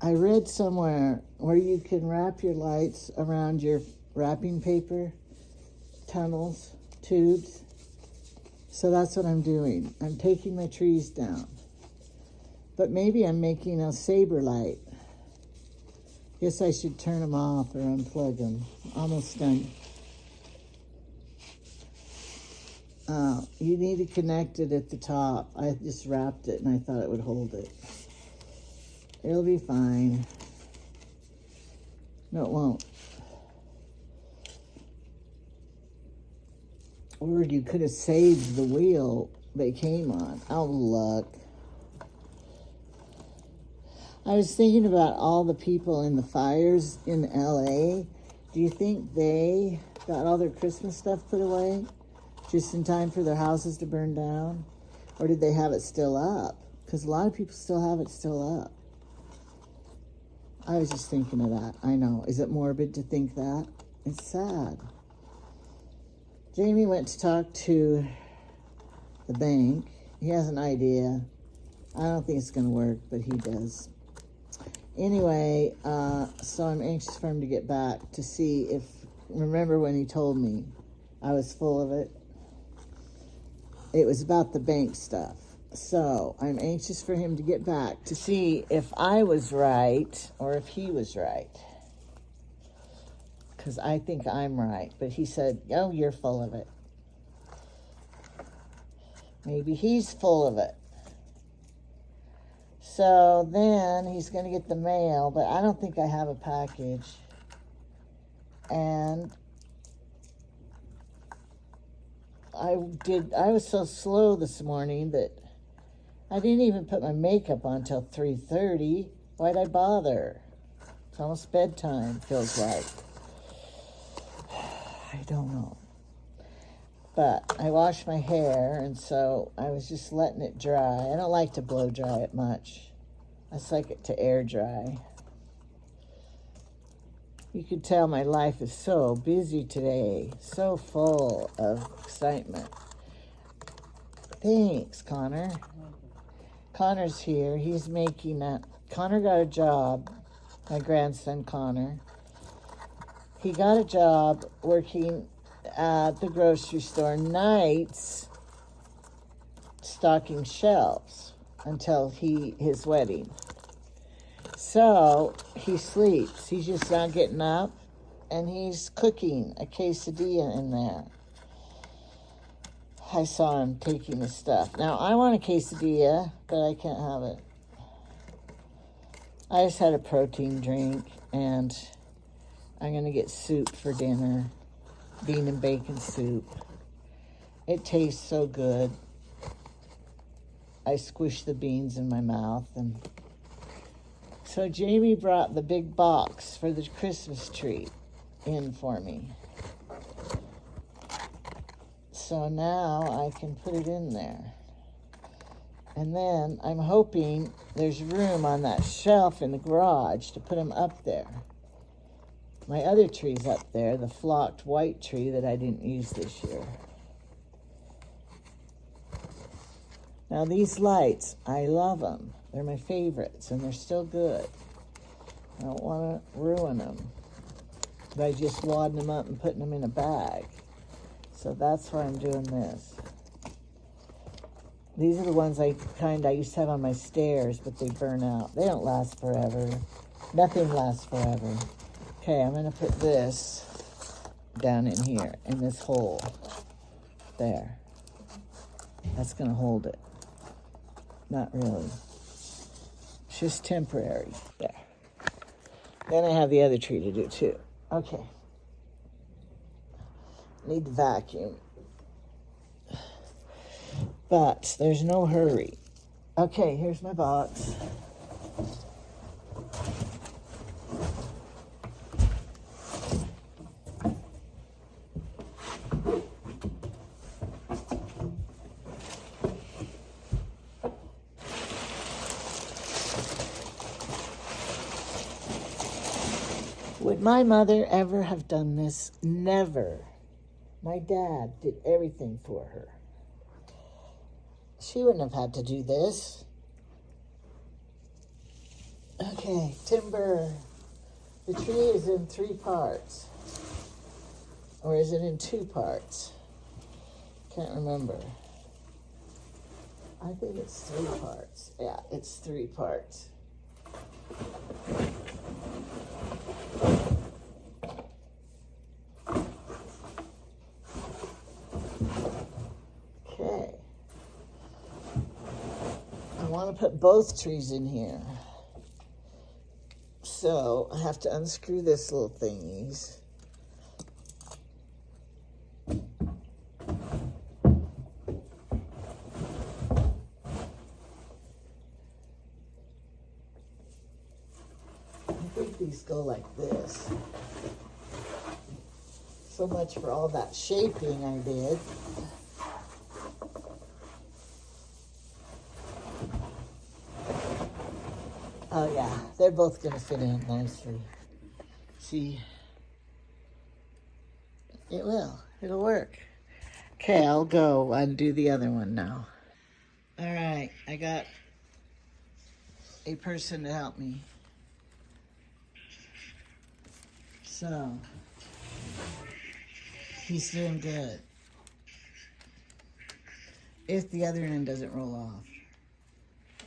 I read somewhere where you can wrap your lights around your wrapping paper, tunnels, tubes. So that's what I'm doing. I'm taking my trees down. But maybe I'm making a saber light. Guess I should turn them off or unplug them. Almost done. You need to connect it at the top. I just wrapped it and I thought it would hold it. It'll be fine. No, it won't. Or you could have saved the wheel they came on. Oh, look. I was thinking about all the people in the fires in LA. Do you think they got all their Christmas stuff put away just in time for their houses to burn down? Or did they have it still up? Because a lot of people still have it still up. I was just thinking of that. I know. Is it morbid to think that? It's sad. Jamie went to talk to the bank. He has an idea. I don't think it's going to work, but he does. Anyway, so I'm anxious for him to get back to see if, remember when he told me I was full of it? It was about the bank stuff. So I'm anxious for him to get back to see if I was right or if he was right. Because I think I'm right. But he said, oh, you're full of it. Maybe he's full of it. So then he's going to get the mail, but I don't think I have a package. And I was so slow this morning that I didn't even put my makeup on till 3:30. Why'd I bother? It's almost bedtime, feels like. I don't know. But I washed my hair, and so I was just letting it dry. I don't like to blow dry it much. I just like it to air dry. You could tell my life is so busy today, so full of excitement. Thanks, Connor. Connor's here. He's making a... Connor got a job, my grandson Connor. He got a job working at the grocery store nights, stocking shelves until his wedding. So he sleeps. He's just not getting up, and he's cooking a quesadilla in there. I saw him taking his stuff. Now, I want a quesadilla, but I can't have it. I just had a protein drink, and I'm going to get soup for dinner. Bean and bacon soup. It tastes so good. I squish the beans in my mouth. And so Jamie brought the big box for the Christmas tree in for me. So now I can put it in there. And then I'm hoping there's room on that shelf in the garage to put them up there. My other tree's up there, the flocked white tree that I didn't use this year. Now these lights, I love them. They're my favorites, and they're still good. I don't want to ruin them by just wadding them up and putting them in a bag. So that's why I'm doing this. These are the ones I used to have on my stairs, but they burn out. They don't last forever. Nothing lasts forever. Okay, I'm going to put this down in here, in this hole. There. That's going to hold it. Not really. It's just temporary. There. Then I have the other tree to do, too. Okay. Need the vacuum. But there's no hurry. Okay, here's my box. Would my mother ever have done this? Never. My dad did everything for her. She wouldn't have had to do this. Okay, timber. The tree is in 3 parts. Or is it in 2 parts? Can't remember. I think it's 3 parts. Yeah, it's 3 parts. Okay. I want to put both trees in here. So I have to unscrew this little thingies. I think these go like this. So much for all that shaping I did. Oh yeah, they're both gonna fit in nicely. See? It will. It'll work. Okay, I'll go undo the other one now. All right, I got a person to help me. So, he's doing good. If the other end doesn't roll off.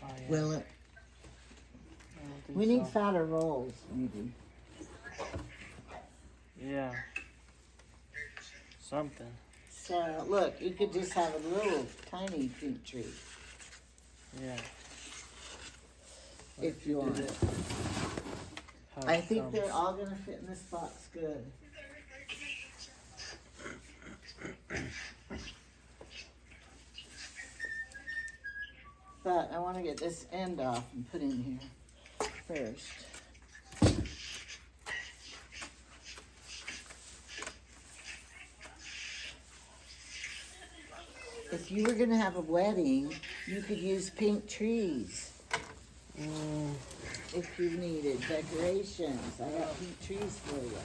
Oh, yeah. Will it? I don't think We need so. fatter rolls, maybe. Yeah. Something. So, look, you could just have a little tiny pink tree. Yeah. If you want it. How I it think comes. they're all gonna fit in this box good. But I want to get this end off and put in here first. If you were gonna have a wedding, you could use pink trees. If you needed decorations, I got pink trees for you.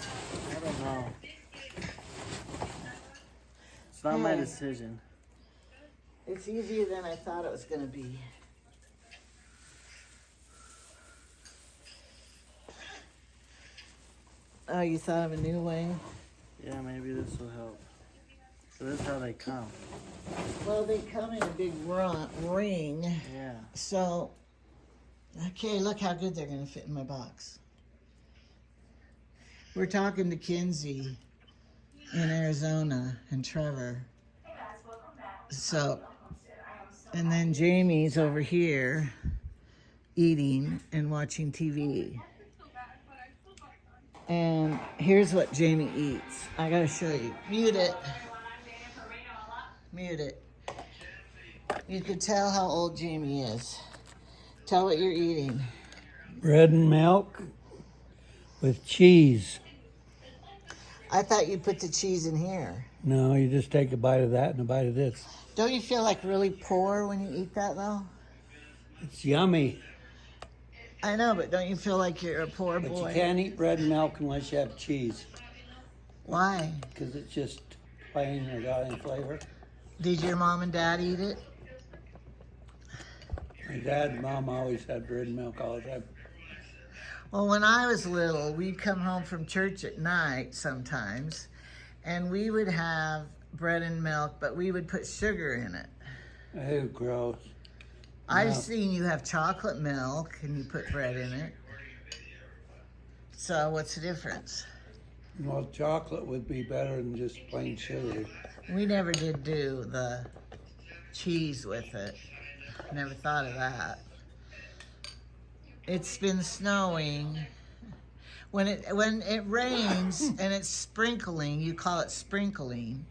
I don't know. It's not my Hey. decision. It's easier than I thought it was gonna be. Oh, you thought of a new way? Yeah, maybe this will help. So this is how they come. Well, they come in a big ring. Yeah. So, okay, look how good they're gonna fit in my box. We're talking to Kinsey in Arizona and Trevor. So, and then Jamie's over here eating and watching TV. And here's what Jamie eats. I gotta show you. Mute it. Mute it. You could tell how old Jamie is. Tell what you're eating. Bread and milk with cheese. I thought you put the cheese in here. No, you just take a bite of that and a bite of this. Don't you feel like really poor when you eat that though? It's yummy, I know, but don't you feel like you're a poor but boy? you can't eat bread and milk unless you have cheese Why? because it's just plain without any flavor. Did your mom and dad eat it? My dad and mom always had bread and milk all the time. Well, when I was little, we'd come home from church at night sometimes, and we would have bread and milk, but we would put sugar in it. Oh, gross. I've No. seen you have chocolate milk and you put bread in it. So what's the difference? Well, chocolate would be better than just plain sugar. We never did do the cheese with it. Never thought of that. It's been snowing. When it rains and it's sprinkling, you call it sprinkling.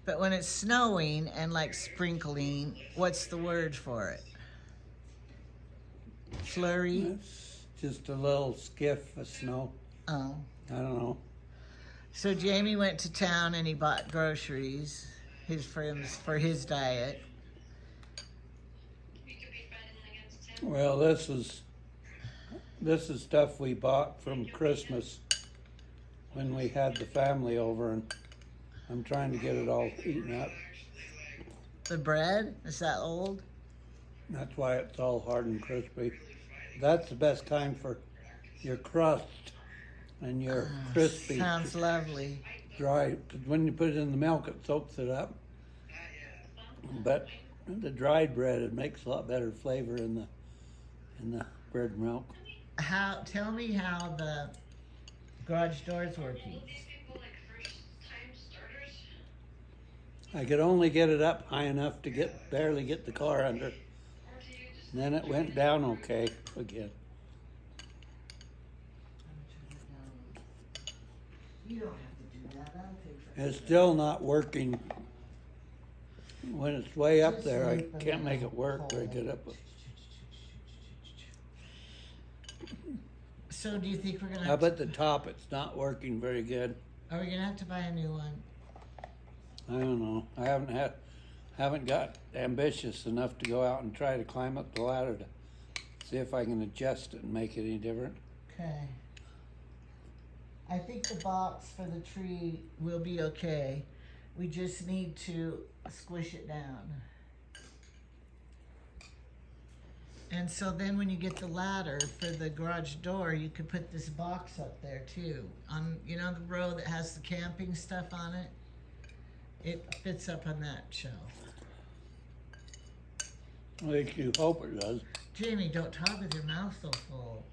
But when it's snowing and like sprinkling, what's the word for it? Flurry? It's just a little skiff of snow. Oh. I don't know. So Jamie went to town and he bought groceries, for his diet. Well, this is stuff we bought from Christmas when we had the family over, and I'm trying to get it all eaten up. The bread, is that old? That's why it's all hard and crispy. That's the best time for your crust and your crispy Sounds lovely. dry. 'Cause when you put it in the milk, it soaks it up. But the dried bread, it makes a lot better flavor in the bread milk. Tell me how the garage door is working. I could only get it up high enough to barely get the car under. And then it went down okay again. You don't have to do that. That'll take forever. It's still not working. When it's way up Just there, I leave the can't make it little work very hole. good up. So do you think we're gonna Up have at the top, it's not working very good. are we gonna have to buy a new one? I don't know. I haven't got ambitious enough to go out and try to climb up the ladder to see if I can adjust it and make it any different. Okay. I think the box for the tree will be okay. We just need to squish it down. And so then when you get the ladder for the garage door, you could put this box up there too. On, you know, the row that has the camping stuff on it? It fits up on that shelf. I think you hope it does. Jamie, don't talk with your mouth so full.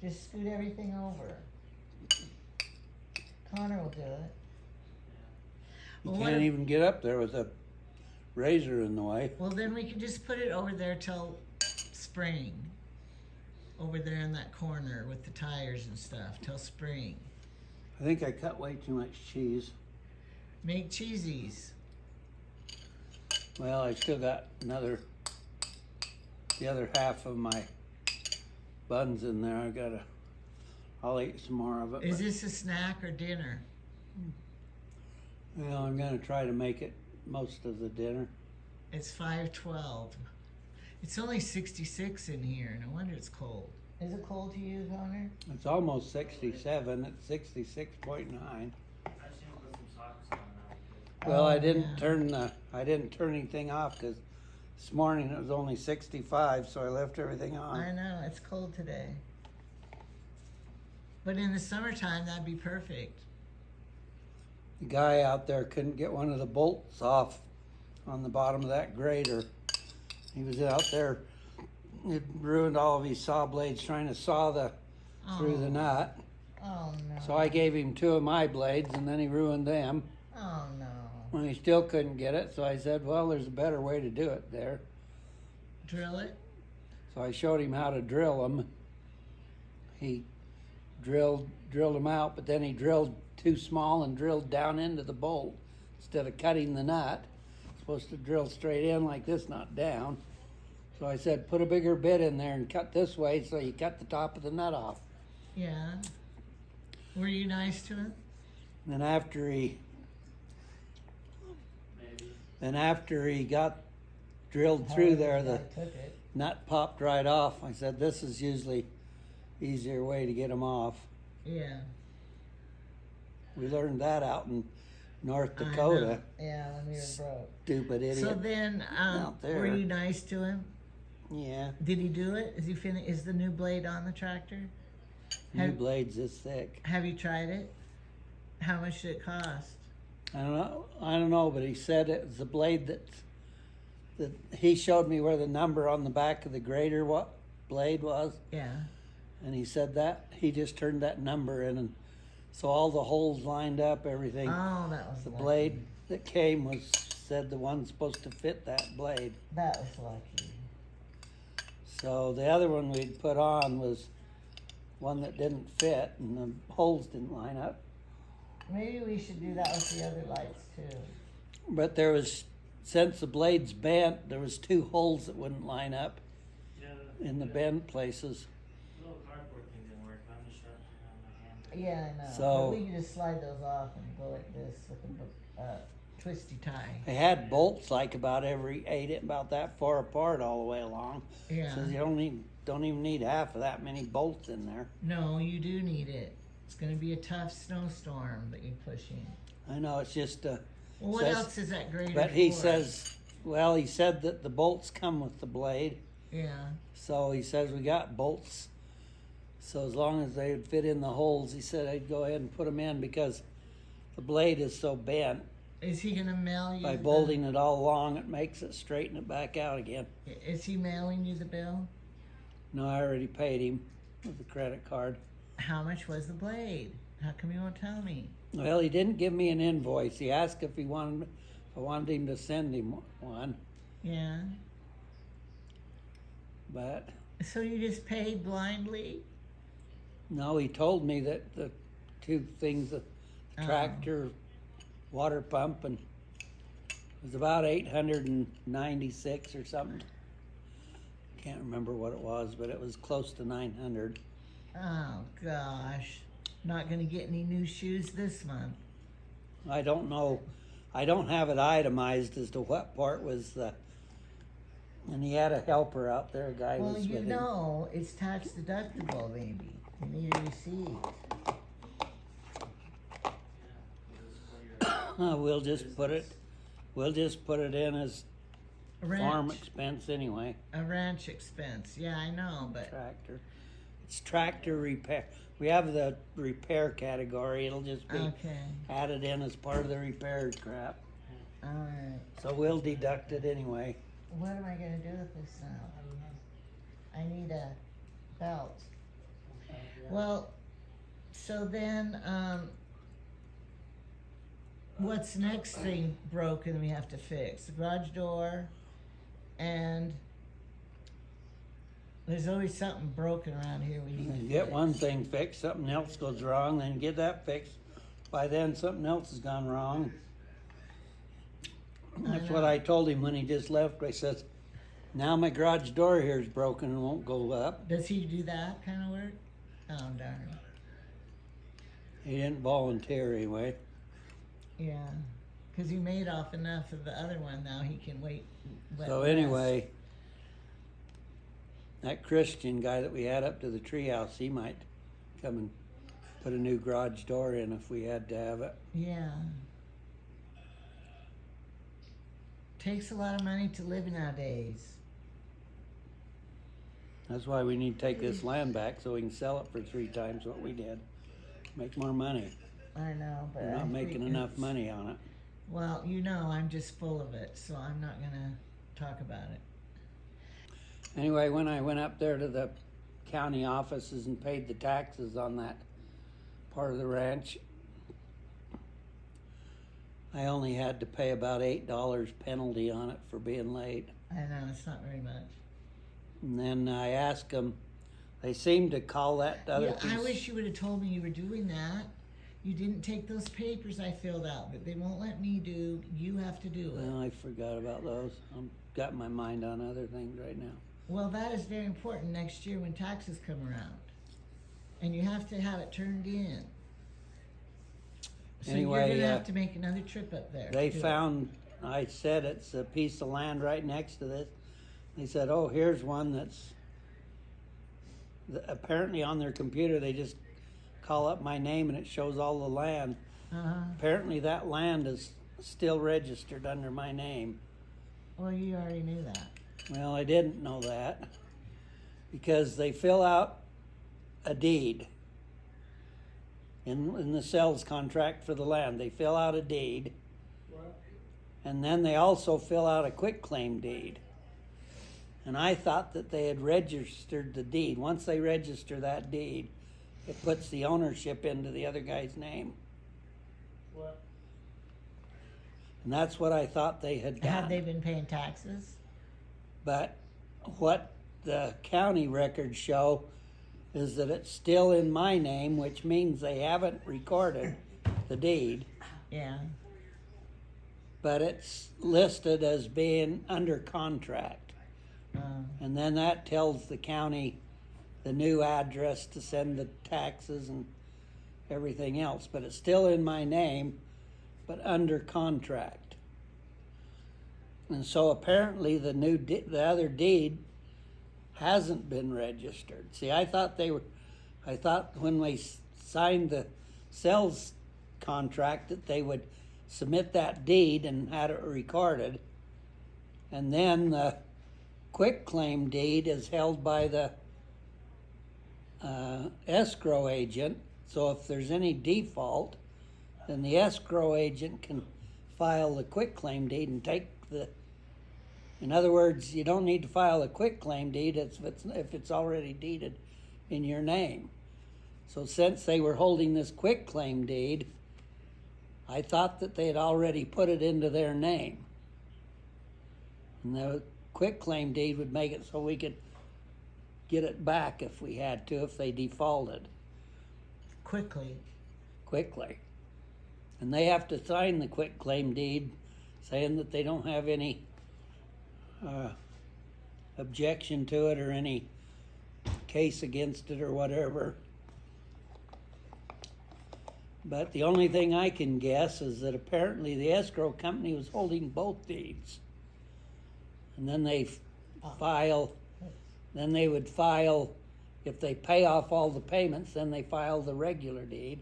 Just scoot everything over. Connor will do it. You Well, can't what if- even get up there with a razor in the way. Well, then we can just put it over there till spring. Over there in that corner with the tires and stuff till spring. I think I cut way too much cheese. Make cheesies. Well, I still got the other half of my buns in there. I'll eat some more of it. Is this a snack or dinner? Well, I'm gonna try to make it most of the dinner. It's 5:12. It's only 66 in here. No wonder it's cold. Is it cold to you, Connor? It's almost 67. It's 66.9. I just need to put some socks on now. Well, I Oh, didn't yeah. turn anything off because this morning it was only 65, so I left everything on. I know, it's cold today. But in the summertime, that'd be perfect. The guy out there couldn't get one of the bolts off on the bottom of that grater. He was out there. It ruined all of his saw blades trying to saw through the Oh. nut. Oh, no. So I gave him 2 of my blades, and then he ruined them. Oh, no. And he still couldn't get it, so I said, well, there's a better way to do it there. Drill it? So I showed him how to drill them. He drilled them out, but then he drilled too small and drilled down into the bolt instead of cutting the nut. Supposed to drill straight in like this, not down. So I said, put a bigger bit in there and cut this way, so you cut the top of the nut off. Yeah. Were you nice to him? And then after he Maybe. got drilled through there, I the took it. nut popped right off. I said, this is usually easier way to get them off. Yeah. We learned that out in North I know. Dakota. Yeah, when we were broke. Stupid idiot. So then, Out there. were you nice to him? Yeah, Did he do it? Is he Is the new blade on the tractor? new Have- blades this thick. Have you tried it? How much did it cost? I don't know, but he said it was a blade that he showed me where the number on the back of the grater blade was, Yeah. and he said that he just turned that number in, and so all the holes lined up, everything. Oh, that was The lucky. blade that came said the one's supposed to fit that blade. That was lucky. So the other one we'd put on was one that didn't fit, and the holes didn't line up. Maybe we should do that with the other lights too. But since the blade's bent, there was 2 holes that wouldn't line up Yeah, in the bent places. little cardboard thing didn't work. But I'm just wrapping it on my hand. Yeah, I know. So- But we can just slide those off and go like this with a twisty tie. They had bolts like about that far apart all the way along. Yeah. So you don't even need half of that many bolts in there. No, you do need it. It's going to be a tough snowstorm that you're pushing. I know, it's just Well, what Says- else is that grader but he for? said that the bolts come with the blade. Yeah. So he says we got bolts So as long as they would fit in the holes, he said I'd go ahead and put them in because the blade is so bent. Is he gonna mail you? By bolting it all along, it makes it straighten it back out again. Is he mailing you the bill? No, I already paid him with the credit card. How much was the blade? How come you won't tell me? Well, he didn't give me an invoice. He asked if I wanted him to send him one, Yeah. but So you just paid blindly? no, he told me that the two things, the tractor, water pump, and it was about 896 or something. Can't remember what it was, but it was close to 900. Oh gosh. Not gonna get any new shoes this month. I don't know. I don't have it itemized as to what part was the. And he had a helper out there, a guy Well, was you with him. know, it's tax deductible, baby. You need a receipt. We'll just put it. We'll just put it in as A farm ranch, expense anyway. a ranch expense. Yeah, I know, but Tractor. It's tractor repair. We have the repair category. It'll just be okay. added in as part of the repair crap. All right. So we'll deduct it anyway. What am I gonna do with this now? I need a belt. Well, so then, what's the next thing broken we have to fix? The garage door, and there's always something broken around here we need to Get fix. one thing fixed, something else goes wrong, then get that fixed. By then, something else has gone wrong. That's what I told him when he just left. I says, now my garage door here is broken and won't go up. Does he do that kind of work? Oh, darn. He didn't volunteer anyway. Yeah. Because he made off enough of the other one, now he can wait. So anyway, that Christian guy that we had up to the treehouse, he might come and put a new garage door in if we had to have it. Yeah. Takes a lot of money to live nowadays. That's why we need to take this land back so we can sell it for 3 times what we did. Make more money. I know, but We're I not making think enough it's- money on it. Well, you know, I'm just full of it, so I'm not gonna talk about it. Anyway, when I went up there to the county offices and paid the taxes on that part of the ranch, I only had to pay about $8 penalty on it for being late. I know, it's not very much. And then I asked them, they seemed to call that other Yeah, piece. I wish you would have told me you were doing that. You didn't take those papers I filled out, but they won't let me do. You have to do it. Well, I forgot about those. I've got my mind on other things right now. Well, that is very important next year when taxes come around. And you have to have it turned in. So Anyway, you're gonna have to make another trip up there. They to do it. found, I said it's a piece of land right next to this. They said, oh, here's one that's, apparently on their computer, they just call up my name and it shows all the land. Uh-huh. Apparently that land is still registered under my name. Well, you already knew that. Well, I didn't know that because they fill out a deed in the sales contract for the land. They fill out a deed, and then they also fill out a quitclaim deed. And I thought that they had registered the deed. Once they register that deed, it puts the ownership into the other guy's name. And that's what I thought they had done. Have they been paying taxes? But what the county records show is that it's still in my name, which means they haven't recorded the deed, Yeah. but it's listed as being under contract. And then that tells the county the new address to send the taxes and everything else. But it's still in my name, but under contract. And so apparently the other deed hasn't been registered. See, I thought when we signed the sales contract that they would submit that deed and had it recorded, and then the quitclaim deed is held by the escrow agent, so if there's any default, then the escrow agent can file the quitclaim deed and take in other words, you don't need to file a quitclaim deed if it's already deeded in your name. So since they were holding this quitclaim deed, I thought that they had already put it into their name. And the quitclaim deed would make it so we could get it back if we had to, if they defaulted Quickly. quickly. And they have to sign the quitclaim deed saying that they don't have any objection to it or any case against it or whatever. But the only thing I can guess is that apparently the escrow company was holding both deeds. And then they would file, if they pay off all the payments, then they file the regular deed,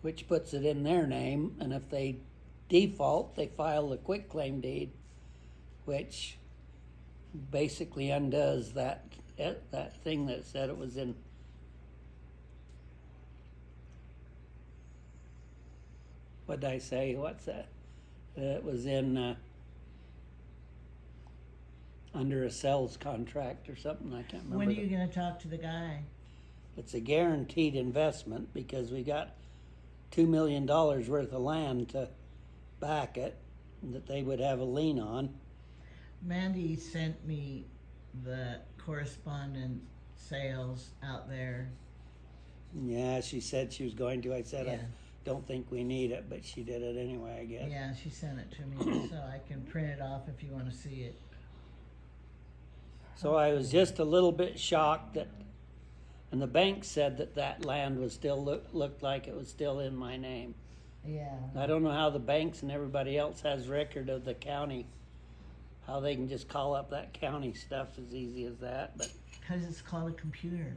which puts it in their name. And if they default, they file the quitclaim deed, which basically undoes that thing that said it was in. What did I say? What's that? It was in under a sales contract or something. I can't remember. When are you going to talk to the guy? It's a guaranteed investment because we got $2 million worth of land to back it that they would have a lien on. Mandy sent me the correspondent sales out there. Yeah, she said she was going to. I said, Yeah. I don't think we need it, but she did it anyway, I guess. Yeah, she sent it to me, so I can print it off if you want to see it. So I was just a little bit shocked that, and the bank said that land was still, looked like it was still in my name. Yeah. I don't know how the banks and everybody else has record of the county, how they can just call up that county stuff as easy as that, but Because it's called a computer.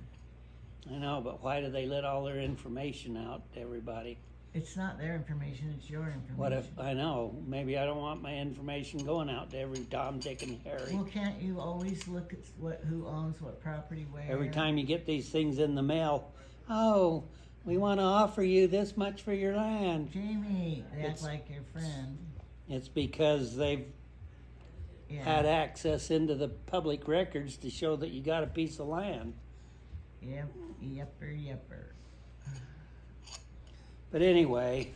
I know, but why do they let all their information out to everybody? It's not their information, it's your information. What if, I know, maybe I don't want my information going out to every Tom, Dick, and Harry. Well, can't you always look at who owns what property where? Every time you get these things in the mail, oh, we want to offer you this much for your land. Jamie, they act It's- like your friend. It's because they've Yeah. had access into the public records to show that you got a piece of land. Yep, yepper. But anyway,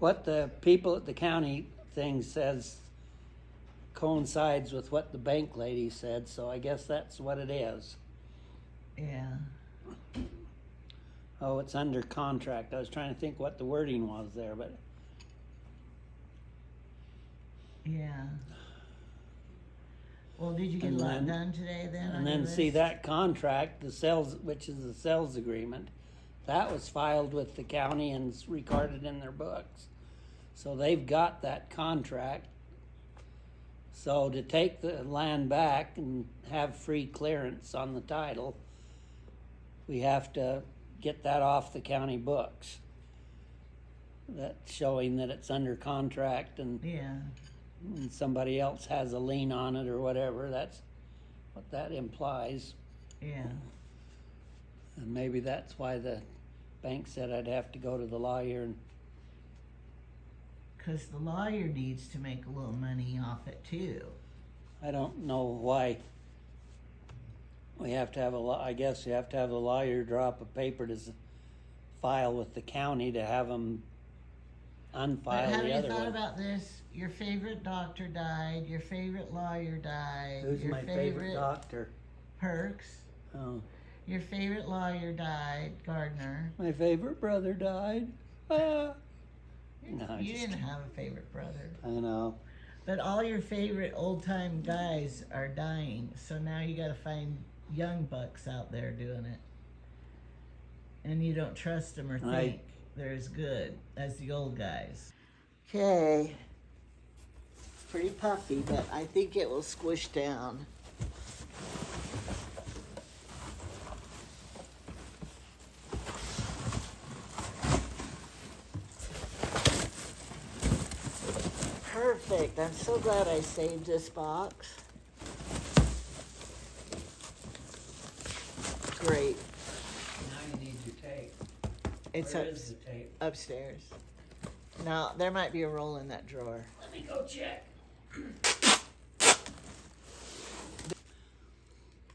what the people at the county thing says coincides with what the bank lady said, so I guess that's what it is. Yeah. Oh, it's under contract. I was trying to think what the wording was there, but Yeah. Well, did you get And a lot then- done today then? on and your then see list? that contract, the sales, which is the sales agreement, that was filed with the county and it's recorded in their books. So they've got that contract. So to take the land back and have free clearance on the title, we have to get that off the county books. That's showing that it's under contract and Yeah. somebody else has a lien on it or whatever. That's what that implies. Yeah. And maybe that's why the bank said I'd have to go to the lawyer and Because the lawyer needs to make a little money off it too. I don't know why we have to have I guess you have to have the lawyer draw up a paper to file with the county to have them But unfile have the you other thought one. about this? Your favorite doctor died, your favorite lawyer died, Who's your my favorite doctor? Perks, Oh, your favorite lawyer died, Gardner. my favorite brother died. Ah. No, I You just didn't have a favorite brother. I know. But all your favorite old time guys are dying, so now you gotta find young bucks out there doing it. And you don't trust them or think they're as good as the old guys. Okay. Pretty puffy, but I think it will squish down. Perfect. I'm so glad I saved this box. great. Now you need your tape. It's Where up, is the tape? upstairs. Now, there might be a roll in that drawer. Let me go check.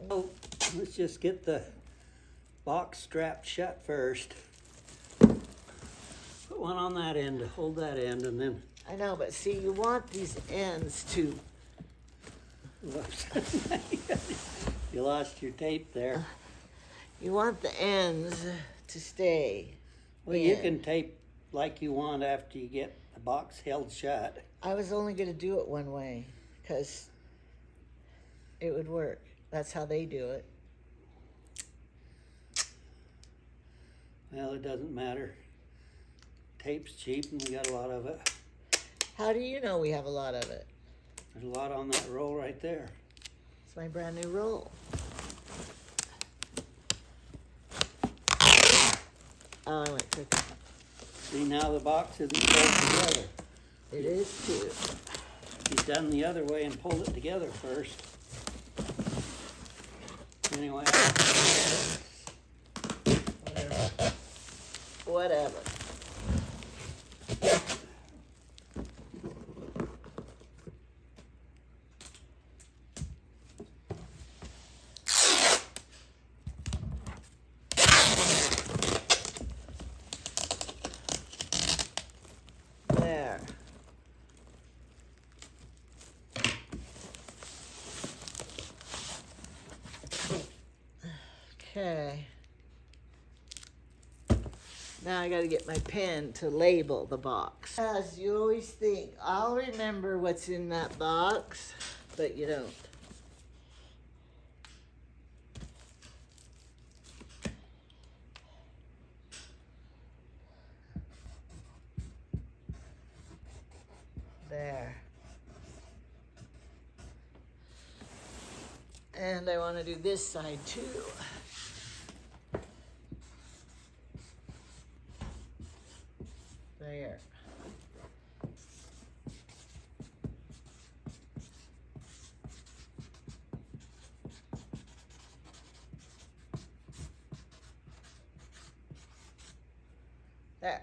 Oh, let's just get the box strapped shut first. Put one on that end to hold that end, and then. I know, but see, you want these ends to. Whoops. You lost your tape there. You want the ends to stay. Well, you in. can tape like you want after you get the box held shut. I was only going to do it one way because it would work. That's how they do it. Well, it doesn't matter. Tape's cheap and we got a lot of it. How do you know we have a lot of it? There's a lot on that roll right there. It's my brand new roll. Oh, I went crooked. See, now the box isn't pulled together. It is too. He's done the other way and pulled it together first. Anyway. Whatever. There. Okay. Now I gotta get my pen to label the box. As you always think, I'll remember what's in that box, but you don't. There. And I want to do this side too. There. There.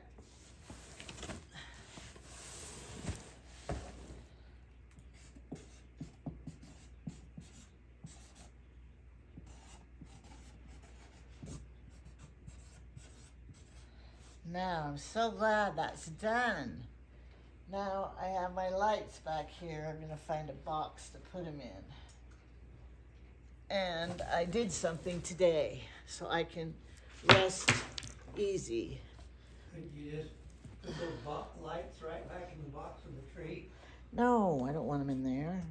Now, I'm so glad that's done. Now I have my lights back here. I'm gonna find a box to put them in. And I did something today, so I can rest easy. Could you just put those lights right back in the box of the tree? No, I don't want them in there.